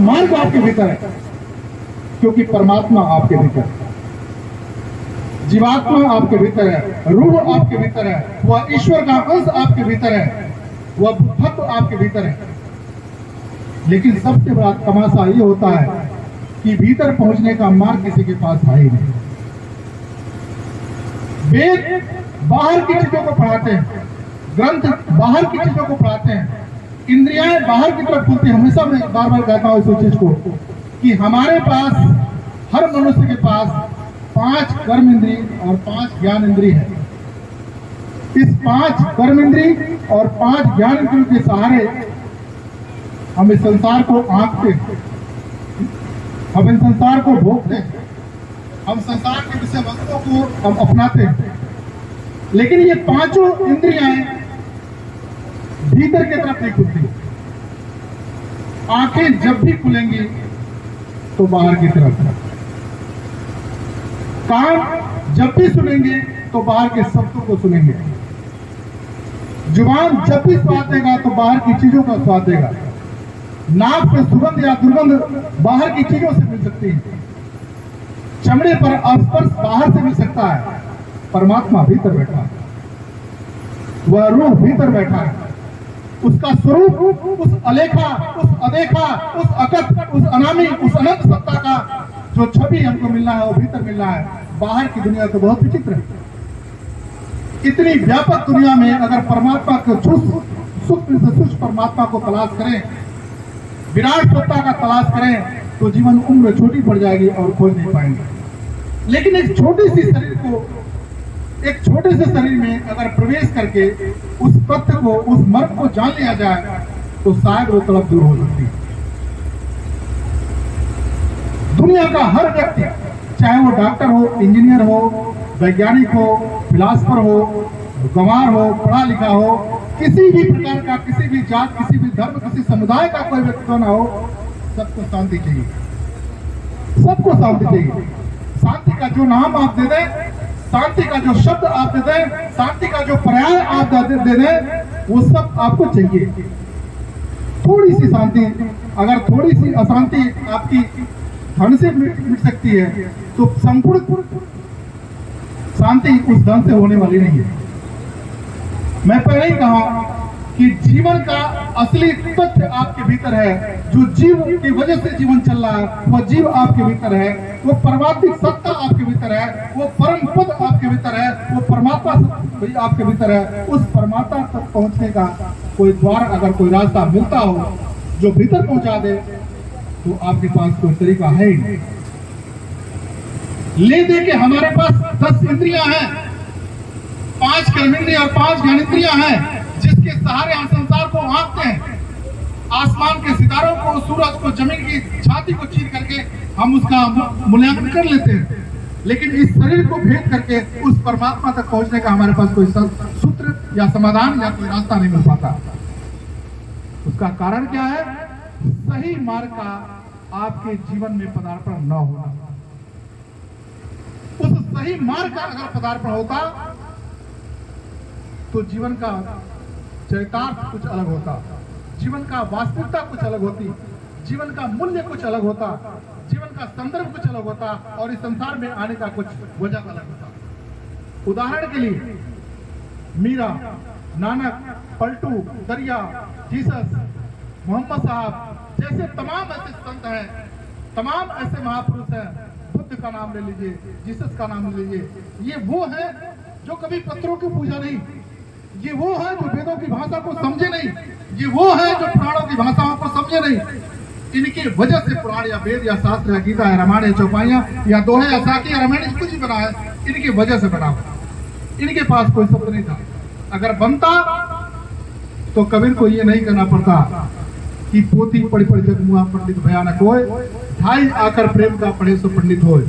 मार्ग आपके भीतर है, क्योंकि परमात्मा आपके भीतर है, जीवात्मा आपके भीतर है, रूह आपके भीतर है, वह ईश्वर का अंश आपके भीतर है, वह बुद्धत्व आपके भीतर है। लेकिन सबसे बड़ा तमाशा ये होता है कि भीतर पहुंचने का मार्ग किसी के पास है ही नहीं। वेद बाहर की चीजों को पढ़ाते हैं, ग्रंथ बाहर की चीजों को पढ़ाते हैं, इंद्रियाएं बाहर की तरफ खुलती हैं। हमेशा मैं बार बार कहता हूं इस चीज को कि हमारे पास, हर मनुष्य के पास 5 कर्म इंद्री और 5 ज्ञान इंद्री है। इस 5 कर्म इंद्री और 5 ज्ञान इंद्रियों के सहारे हम इस संसार को आंकते हैं, हम इस संसार को भोगते हैं, हम संसार के विषय वस्तुओं को हम अपनाते हैं। लेकिन ये 5 इंद्रियां भीतर की तरफ नहीं खुलती। आंखें जब भी खुलेंगी तो बाहर की तरफ, कान जब भी सुनेंगे तो बाहर के शब्दों को सुनेंगे, जुबान जब भी स्वाद देगा तो बाहर की चीजों का स्वाद देगा, नाक से सुगंध या दुर्गंध बाहर की चीजों से मिल सकती है, चमड़े पर स्पर्श बाहर से मिल सकता है। परमात्मा भीतर बैठा है, वह रूह भीतर बैठा है, उसका स्वरूप, उस अलेखा, उस अदेखा, उस अकथ, उस अनामी, उस अनंत सत्ता का जो छवि हमको मिलना है वो भीतर मिलना है। बाहर की दुनिया तो बहुत विचित्र है। इतनी व्यापक दुनिया में अगर परमात्मा को सूक्ष्म से सूक्ष्म परमात्मा को तलाश करें, विराट सत्ता का तलाश करें, तो जीवन उम्र छोटी पड़ जाएगी और खोज नहीं पाएंगे। लेकिन एक छोटे से शरीर में अगर प्रवेश करके उस तथ्य को, उस मर्म को जान लिया जाए तो शायद वो तड़प दूर हो सकती है। दुनिया का हर व्यक्ति, चाहे वो डॉक्टर हो, इंजीनियर हो, वैज्ञानिक हो, फिलासफर हो, गंवार हो, पढ़ा लिखा हो, किसी भी प्रकार का, किसी भी जात, किसी भी धर्म, किसी समुदाय का कोई व्यक्ति ना हो, सबको शांति चाहिए, सबको शांति चाहिए। शांति का जो नाम आप दे दें, शांति का जो शब्द आप दे दें, शांति का जो पर्याय आप दे दें, वो सब आपको चाहिए। थोड़ी सी शांति, अगर थोड़ी सी अशांति आपकी धन से मिट सकती है तो संपूर्ण शांति उस धन से होने वाली नहीं है। मैं पहले ही कहा कि जीवन का असली तथ्य आपके भीतर है। जो जीव की वजह से जीवन चल रहा है वो जीव आपके भीतर है, वो परमात्मिक सत्ता आपके भीतर है, वो परम पद आपके भीतर है, वो परमात्मा आपके भीतर है। उस परमात्मा तक पहुंचने का कोई द्वार, अगर कोई रास्ता मिलता हो जो भीतर पहुंचा दे, तो आपके पास कोई तरीका है ही नहीं। ले दे के हमारे पास 10 इंद्रियां हैं, 5 कर्मेंद्रियां और 5 ज्ञानेंद्रियां हैं, जिसके सहारे हम संसार को आंकते हैं। आसमान के सितारों को, सूरज को, जमीन की छाती को चीर करके हम उसका मूल्यांकन कर लेते हैं। लेकिन इस शरीर को भेद करके उस परमात्मा तक पहुंचने का हमारे पास कोई सूत्र या समाधान या कोई रास्ता नहीं मिल पाता। उसका कारण क्या है? सही मार्ग का आपके जीवन में पदार्पण न होना। उस सही मार्ग का अगर पदार्पण होता तो जीवन का चरितार्थ कुछ अलग होता, जीवन का वास्तविकता कुछ अलग होती, जीवन का मूल्य कुछ अलग होता, जीवन का संदर्भ कुछ अलग होता और इस संसार में आने का कुछ वजह अलग होता। उदाहरण के लिए मीरा, नानक, पलटू, दरिया, जीसस, मोहम्मद साहब जैसे तमाम ऐसे संत हैं, तमाम ऐसे महापुरुष हैं। बुद्ध का नाम ले लीजिए, जीसस का नाम ले लीजिए, ये वो है जो कभी पत्थरों की पूजा नहीं, ये वो है जो वेदों की भाषा को समझे नहीं, ये वो है जो पुराणों की भाषाओं को समझे नहीं। इनकी वजह से पुराण या वेद या शास्त्र या गीता या रामायण या चौपाइयां या दोहे या साखी या रामायण कुछ ही बना है, इनकी वजह से बना। इनके पास कोई शब्द नहीं था। अगर बनता तो कबीर को ये नहीं कहना पड़ता कि पोथी पढ़ी पढ़ी जग मुआ पंडित भयानक होए, ढाई आकर प्रेम का पढ़े सो पंडित होए।